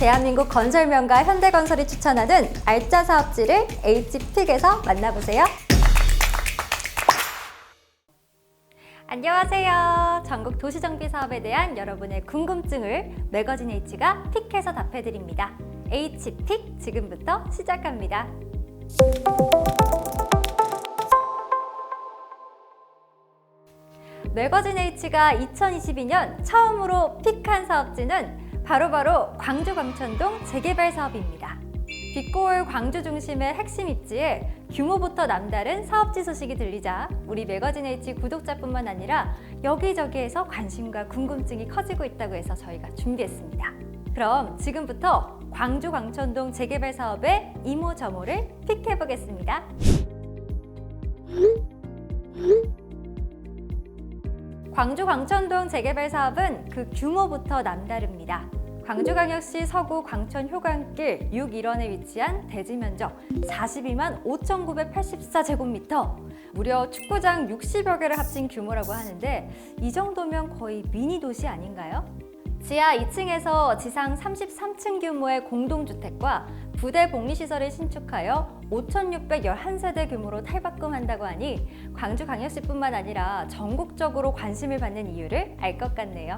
대한민국 건설명가 현대건설이 추천하는 알짜 사업지를 HPIC에서 만나보세요. 안녕하세요. 전국 도시정비 사업에 대한 여러분의 궁금증을 매거진 H가 픽해서 답해드립니다. HPIC 지금부터 시작합니다. 매거진 H가 2022년 처음으로 픽한 사업지는 바로 광주 광천동 재개발 사업입니다. 빛고울 광주 중심의 핵심 입지에 규모부터 남다른 사업지 소식이 들리자 우리 매거진 H 구독자뿐만 아니라 여기저기에서 관심과 궁금증이 커지고 있다고 해서 저희가 준비했습니다. 그럼 지금부터 광주 광천동 재개발 사업의 이모저모를 픽해보겠습니다. 광주 광천동 재개발 사업은 그 규모부터 남다릅니다. 광주광역시 서구 광천효관길 6일원에 위치한 대지 면적 42만 5,984제곱미터, 무려 축구장 60여 개를 합친 규모라고 하는데 이 정도면 거의 미니 도시 아닌가요? 지하 2층에서 지상 33층 규모의 공동주택과 부대 복리시설을 신축하여 5,611세대 규모로 탈바꿈한다고 하니 광주광역시뿐만 아니라 전국적으로 관심을 받는 이유를 알 것 같네요.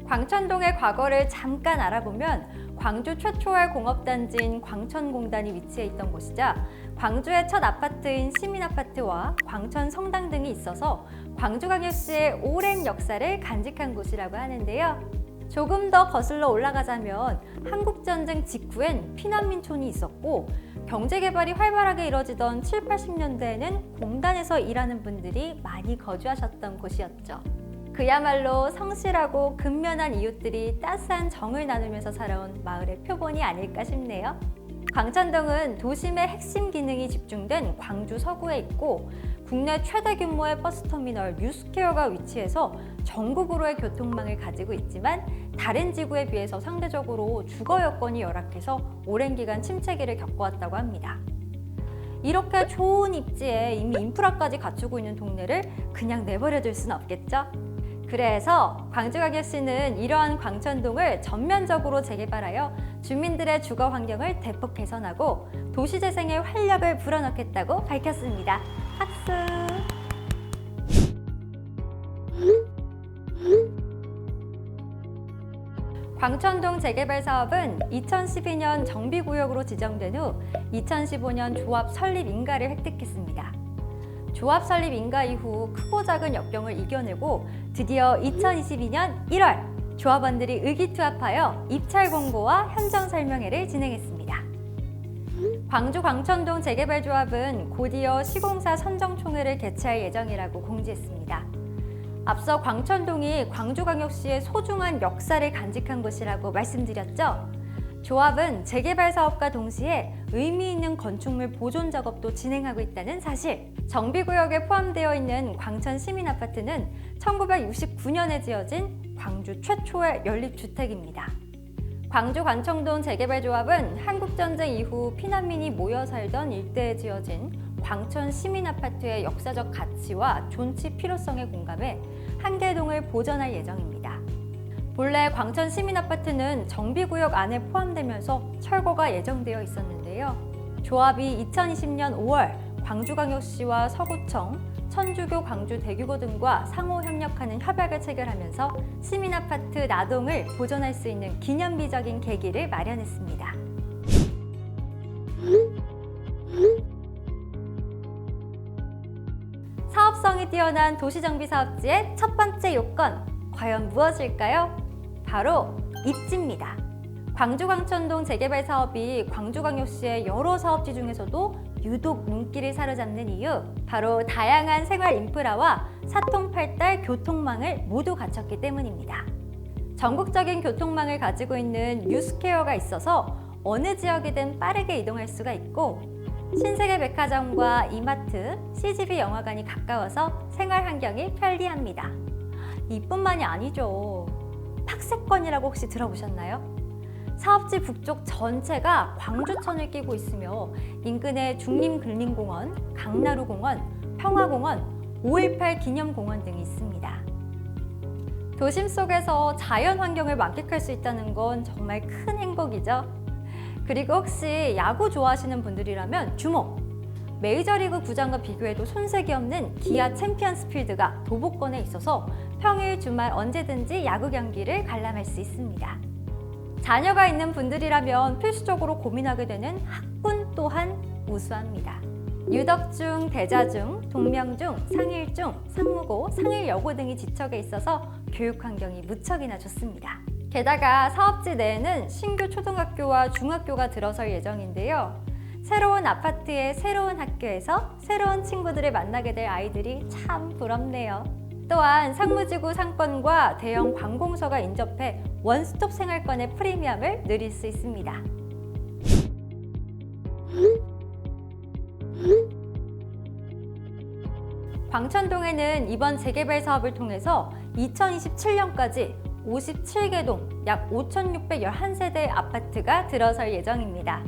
광천동의 과거를 잠깐 알아보면 광주 최초의 공업단지인 광천공단이 위치해 있던 곳이자 광주의 첫 아파트인 시민아파트와 광천성당 등이 있어서 광주광역시의 오랜 역사를 간직한 곳이라고 하는데요. 조금 더 거슬러 올라가자면 한국전쟁 직후엔 피난민촌이 있었고 경제개발이 활발하게 이뤄지던 7, 80년대에는 공단에서 일하는 분들이 많이 거주하셨던 곳이었죠. 그야말로 성실하고 근면한 이웃들이 따스한 정을 나누면서 살아온 마을의 표본이 아닐까 싶네요. 광천동은 도심의 핵심 기능이 집중된 광주 서구에 있고 국내 최대 규모의 버스터미널 뉴스퀘어가 위치해서 전국으로의 교통망을 가지고 있지만 다른 지구에 비해서 상대적으로 주거 여건이 열악해서 오랜 기간 침체기를 겪어왔다고 합니다. 이렇게 좋은 입지에 이미 인프라까지 갖추고 있는 동네를 그냥 내버려둘 수는 없겠죠? 그래서 광주광역시는 이러한 광천동을 전면적으로 재개발하여 주민들의 주거 환경을 대폭 개선하고 도시재생에 활력을 불어넣겠다고 밝혔습니다. 박수! 광천동 재개발 사업은 2012년 정비구역으로 지정된 후 2015년 조합 설립 인가를 획득했습니다. 조합 설립 인가 이후 크고 작은 역경을 이겨내고 드디어 2022년 1월 조합원들이 의기투합하여 입찰 공고와 현장 설명회를 진행했습니다. 광주 광천동 재개발 조합은 곧이어 시공사 선정총회를 개최할 예정이라고 공지했습니다. 앞서 광천동이 광주광역시의 소중한 역사를 간직한 곳이라고 말씀드렸죠. 조합은 재개발 사업과 동시에 의미 있는 건축물 보존 작업도 진행하고 있다는 사실. 정비구역에 포함되어 있는 광천 시민아파트는 1969년에 지어진 광주 최초의 연립주택입니다. 광주 광천동 재개발 조합은 한국전쟁 이후 피난민이 모여 살던 일대에 지어진 광천 시민아파트의 역사적 가치와 존치 필요성에 공감해 한 개 동을 보존할 예정입니다. 본래 광천 시민아파트는 정비구역 안에 포함되면서 철거가 예정되어 있었는데요. 조합이 2020년 5월 광주광역시와 서구청, 천주교 광주대교구 등과 상호 협력하는 협약을 체결하면서 시민아파트 나동을 보존할 수 있는 기념비적인 계기를 마련했습니다. 사업성이 뛰어난 도시정비 사업지의 첫 번째 요건, 과연 무엇일까요? 바로 입지입니다. 광주 광천동 재개발 사업이 광주광역시의 여러 사업지 중에서도 유독 눈길을 사로잡는 이유, 바로 다양한 생활 인프라와 사통팔달 교통망을 모두 갖췄기 때문입니다. 전국적인 교통망을 가지고 있는 뉴스퀘어가 있어서 어느 지역이든 빠르게 이동할 수가 있고 신세계 백화점과 이마트, CGV 영화관이 가까워서 생활 환경이 편리합니다. 이뿐만이 아니죠. 탁세권이라고 혹시 들어보셨나요? 사업지 북쪽 전체가 광주천을 끼고 있으며 인근에 중림근린공원, 강나루공원, 평화공원, 5.18 기념공원 등이 있습니다. 도심 속에서 자연 환경을 만끽할 수 있다는 건 정말 큰 행복이죠. 그리고 혹시 야구 좋아하시는 분들이라면 주목! 메이저리그 구장과 비교해도 손색이 없는 기아 챔피언스 필드가 도보권에 있어서 평일, 주말 언제든지 야구 경기를 관람할 수 있습니다. 자녀가 있는 분들이라면 필수적으로 고민하게 되는 학군 또한 우수합니다. 유덕중, 대자중, 동명중, 상일중, 상무고, 상일여고 등이 지척에 있어서 교육 환경이 무척이나 좋습니다. 게다가 사업지 내에는 신규 초등학교와 중학교가 들어설 예정인데요. 새로운 아파트에 새로운 학교에서 새로운 친구들을 만나게 될 아이들이 참 부럽네요. 또한 상무지구 상권과 대형 관공서가 인접해 원스톱 생활권의 프리미엄을 누릴 수 있습니다. 광천동에는 이번 재개발 사업을 통해서 2027년까지 57개 동 약 5,611세대의 아파트가 들어설 예정입니다.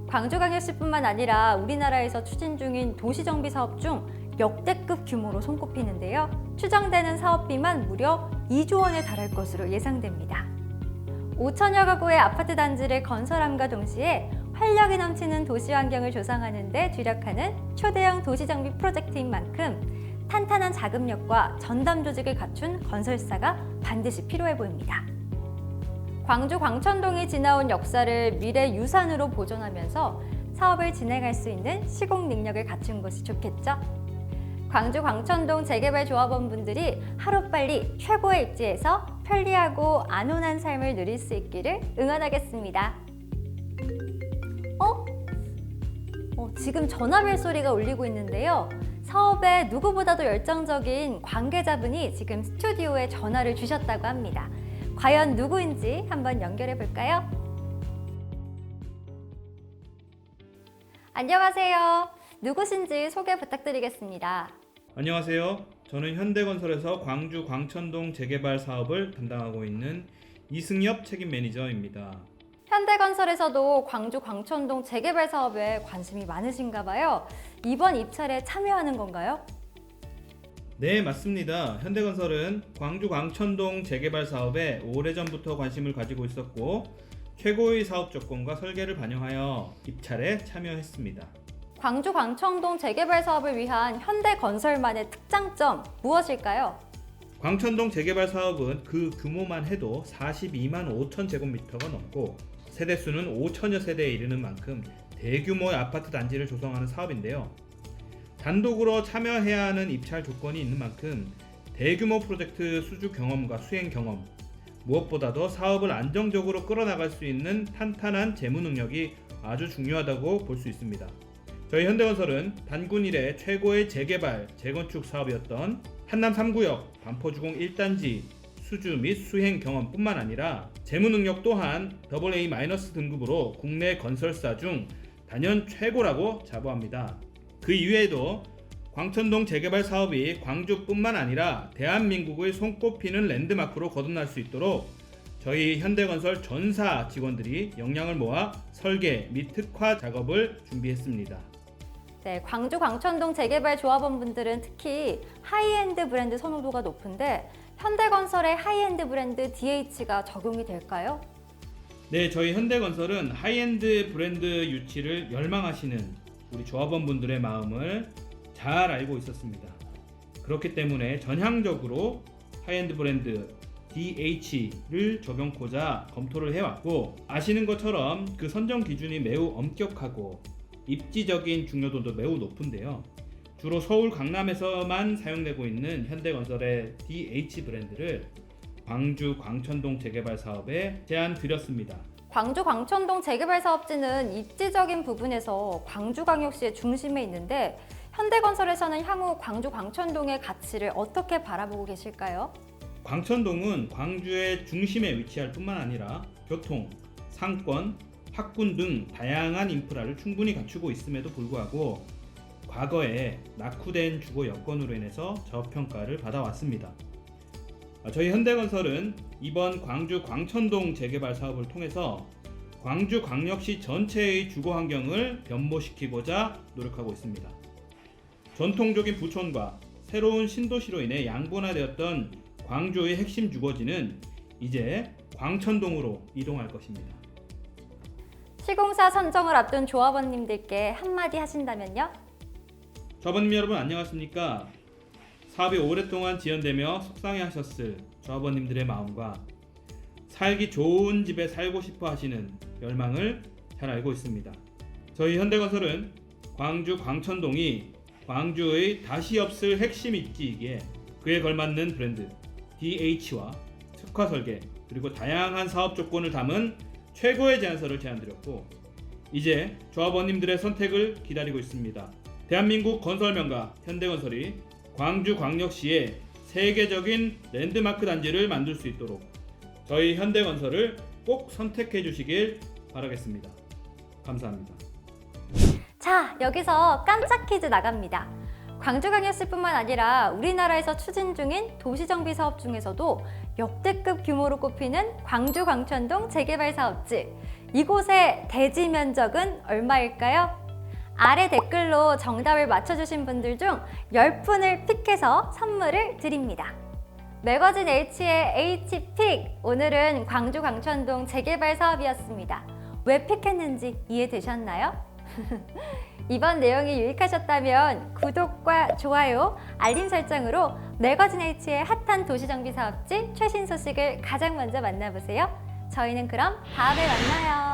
광주광역시뿐만 아니라 우리나라에서 추진 중인 도시정비 사업 중 역대급 규모로 손꼽히는데요. 추정되는 사업비만 무려 2조 원에 달할 것으로 예상됩니다. 5천여 가구의 아파트 단지를 건설함과 동시에 활력이 넘치는 도시 환경을 조성하는 데 주력하는 초대형 도시정비 프로젝트인 만큼 탄탄한 자금력과 전담 조직을 갖춘 건설사가 반드시 필요해 보입니다. 광주 광천동이 지나온 역사를 미래 유산으로 보존하면서 사업을 진행할 수 있는 시공 능력을 갖춘 곳이 좋겠죠? 광주 광천동 재개발 조합원 분들이 하루빨리 최고의 입지에서 편리하고 안온한 삶을 누릴 수 있기를 응원하겠습니다. 지금 전화벨 소리가 울리고 있는데요. 사업에 누구보다도 열정적인 관계자분이 지금 스튜디오에 전화를 주셨다고 합니다. 과연 누구인지 한번 연결해 볼까요? 안녕하세요. 누구신지 소개 부탁드리겠습니다. 안녕하세요. 저는 현대건설에서 광주 광천동 재개발 사업을 담당하고 있는 이승엽 책임 매니저입니다. 현대건설에서도 광주 광천동 재개발 사업에 관심이 많으신가 봐요. 이번 입찰에 참여하는 건가요? 네, 맞습니다. 현대건설은 광주 광천동 재개발 사업에 오래전부터 관심을 가지고 있었고 최고의 사업 조건과 설계를 반영하여 입찰에 참여했습니다. 광주 광천동 재개발 사업을 위한 현대건설만의 특장점 무엇일까요? 광천동 재개발 사업은 그 규모만 해도 42만 5천 제곱미터가 넘고 세대수는 5천여 세대에 이르는 만큼 대규모의 아파트 단지를 조성하는 사업인데요. 단독으로 참여해야 하는 입찰 조건이 있는 만큼 대규모 프로젝트 수주 경험과 수행 경험, 무엇보다도 사업을 안정적으로 끌어나갈 수 있는 탄탄한 재무 능력이 아주 중요하다고 볼 수 있습니다. 저희 현대건설은 단군 이래 최고의 재개발, 재건축 사업이었던 한남 3구역 반포주공 1단지 수주 및 수행 경험뿐만 아니라 재무 능력 또한 AA- 등급으로 국내 건설사 중 단연 최고라고 자부합니다. 그 이외에도 광천동 재개발 사업이 광주뿐만 아니라 대한민국의 손꼽히는 랜드마크로 거듭날 수 있도록 저희 현대건설 전사 직원들이 역량을 모아 설계 및 특화 작업을 준비했습니다. 네, 광주 광천동 재개발 조합원 분들은 특히 하이엔드 브랜드 선호도가 높은데 현대건설의 하이엔드 브랜드 DH가 적용이 될까요? 네, 저희 현대건설은 하이엔드 브랜드 유치를 열망하시는 우리 조합원분들의 마음을 잘 알고 있었습니다. 그렇기 때문에 전향적으로 하이엔드 브랜드 DH를 적용코자 검토를 해왔고, 아시는 것처럼 그 선정 기준이 매우 엄격하고 입지적인 중요도도 매우 높은데요. 주로 서울 강남에서만 사용되고 있는 현대건설의 DH 브랜드를 광주 광천동 재개발 사업에 제안 드렸습니다. 광주 광천동 재개발 사업지는 입지적인 부분에서 광주광역시의 중심에 있는데 현대건설에서는 향후 광주 광천동의 가치를 어떻게 바라보고 계실까요? 광천동은 광주의 중심에 위치할 뿐만 아니라 교통, 상권, 학군 등 다양한 인프라를 충분히 갖추고 있음에도 불구하고 과거에 낙후된 주거 여건으로 인해서 저평가를 받아왔습니다. 저희 현대건설은 이번 광주 광천동 재개발 사업을 통해서 광주광역시 전체의 주거 환경을 변모시키고자 노력하고 있습니다. 전통적인 부촌과 새로운 신도시로 인해 양분화되었던 광주의 핵심 주거지는 이제 광천동으로 이동할 것입니다. 시공사 선정을 앞둔 조합원님들께 한마디 하신다면요? 조합원님 여러분 안녕하십니까? 사업이 오랫동안 지연되며 속상해하셨을 조합원님들의 마음과 살기 좋은 집에 살고 싶어 하시는 열망을 잘 알고 있습니다. 저희 현대건설은 광주 광천동이 광주의 다시 없을 핵심 입지이기에 그에 걸맞는 브랜드 DH와 특화 설계 그리고 다양한 사업 조건을 담은 최고의 제안서를 제안드렸고 이제 조합원님들의 선택을 기다리고 있습니다. 대한민국 건설 명가 현대건설이 광주광역시에 세계적인 랜드마크 단지를 만들 수 있도록 저희 현대건설을 꼭 선택해 주시길 바라겠습니다. 감사합니다. 자, 여기서 깜짝 퀴즈 나갑니다. 광주광역시뿐만 아니라 우리나라에서 추진 중인 도시정비 사업 중에서도 역대급 규모로 꼽히는 광주 광천동 재개발 사업지. 이곳의 대지 면적은 얼마일까요? 아래 댓글로 정답을 맞춰주신 분들 중 10분을 픽해서 선물을 드립니다. 매거진 H의 H픽! 오늘은 광주 광천동 재개발 사업이었습니다. 왜 픽했는지 이해되셨나요? 이번 내용이 유익하셨다면 구독과 좋아요, 알림 설정으로 매거진 H의 핫한 도시정비 사업지 최신 소식을 가장 먼저 만나보세요. 저희는 그럼 다음에 만나요.